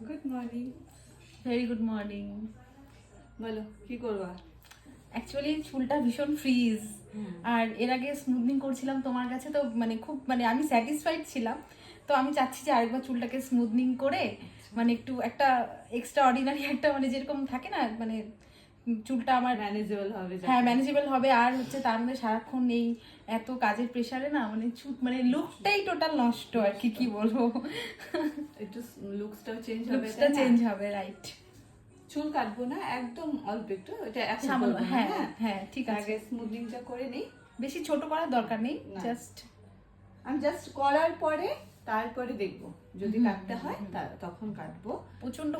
Good morning. Very good morning. বলো কি করবা? অ্যাকচুয়ালি চুলটা ভীষণ ফ্রিজ, আর এর আগে স্মুথনিং করছিলাম তোমার কাছে, তো খুব আমি স্যাটিসফাইড ছিলাম। তো আমি চাচ্ছি যে আরেকবার চুলটাকে স্মুথনিং করে একটু একটা এক্সট্রা অর্ডিনারি একটা যেরকম থাকে না, চুলটা আমার ম্যানেজেবল হবে। হ্যাঁ, ম্যানেজেবল হবে। আর হচ্ছে তার মধ্যে সারাক্ষণ এই এত কাজের প্রেসারে না লুকটাই টোটাল নষ্ট আর কি বলবো। একটু লুকসটাও চেঞ্জ হবে, লুকসটা চেঞ্জ হবে, রাইট। চুল কাটবো না, একদম অল্প একটু, এটা এখন সামান্য, করবো না। হ্যাঁ হ্যাঁ ঠিক আছে। আগে স্মুথনিংটা করে নেই, বেশি ছোট করার দরকার নেই, জাস্ট আমি জাস্ট করার পরে তারপরে দেখবো যদি কাটতে হয় তখন কাটবো। প্রচন্ড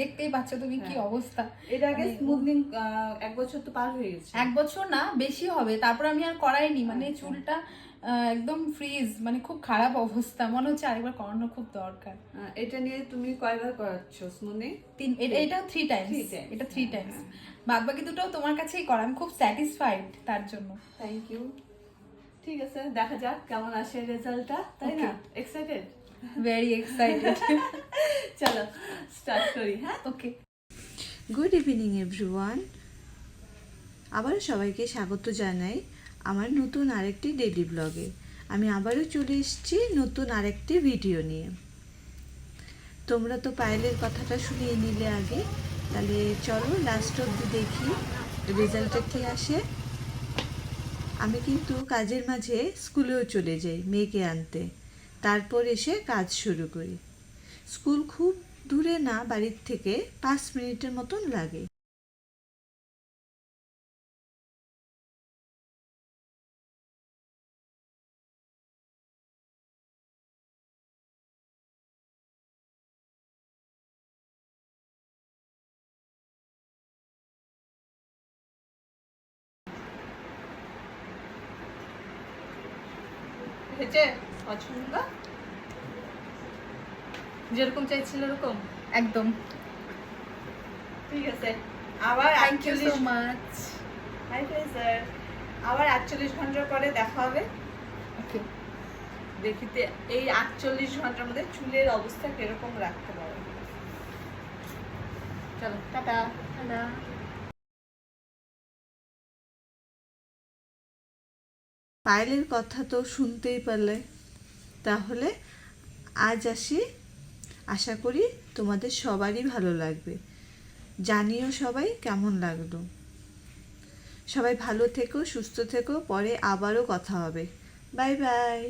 দেখতেই পাচ্ছ তুমি কি অবস্থা। এর আগে স্মুথনিং 1 বছর তো পার হয়ে গেছে। 1 বছর না, বেশি হবে। তারপর আমি আর করাইনি, চুলটা একদম ফ্রিজ, খুব খারাপ অবস্থা। মনে হচ্ছে আরেকবার করানো খুব দরকার। এটা নিয়ে তুমি কয়বার করাচ্ছ স্মুথনিং? এটা 3 টাইমস, এটা 3 টাইমস। বাদ বাকি দুটোও তোমার কাছেই করা, আমি খুব স্যাটিসফাইড তার জন্য। Thank you. ঠিক আছে, দেখা যাক কেমন আসে রেজাল্টটা, তাই না? এক্সাইটেড? Very excited. চলো স্টার্ট করি। হ্যাঁ, ওকে। Good evening everyone. আবারও সবাইকে স্বাগত জানাই আমার নতুন আরেকটি ডেইলি ব্লগে। আমি আবারও চলে এসেছি নতুন আরেকটি ভিডিও নিয়ে। তোমরা তো পায়েলের কথাটা শুনিয়ে নিলে আগে, তাহলে চলো লাস্ট অবধি দেখি রেজাল্টটা কী আসে। আমি কিন্তু কাজের মাঝে স্কুলেও চলে যাই মেয়েকে আনতে, তারপর এসে কাজ শুরু করি। স্কুল খুব দূরে না, বাড়ির থেকে 5 মিনিটের মতন লাগে। হয়েছে পছন্দ? যেরকম চাইছিল এরকম একদম। ঠিক আছে। আবার thank you so much. My pleasure. আবার 48 ঘন্টার পরে দেখা হবে। ওকে। দেখিতে এই 48 ঘন্টার মধ্যে চুলের অবস্থা কিরকম রাখতে পারো। চলো টাটা। টাটা। পায়েলের কথা তো শুনতেই পারলে, তাহলে আজ আসি। আশা করি তোমাদের সবারই ভালো লাগবে। জানিও সবাই কেমন লাগলো। সবাই ভালো থেকো, সুস্থ থেকো, পরে আবারও কথা হবে। Bye bye.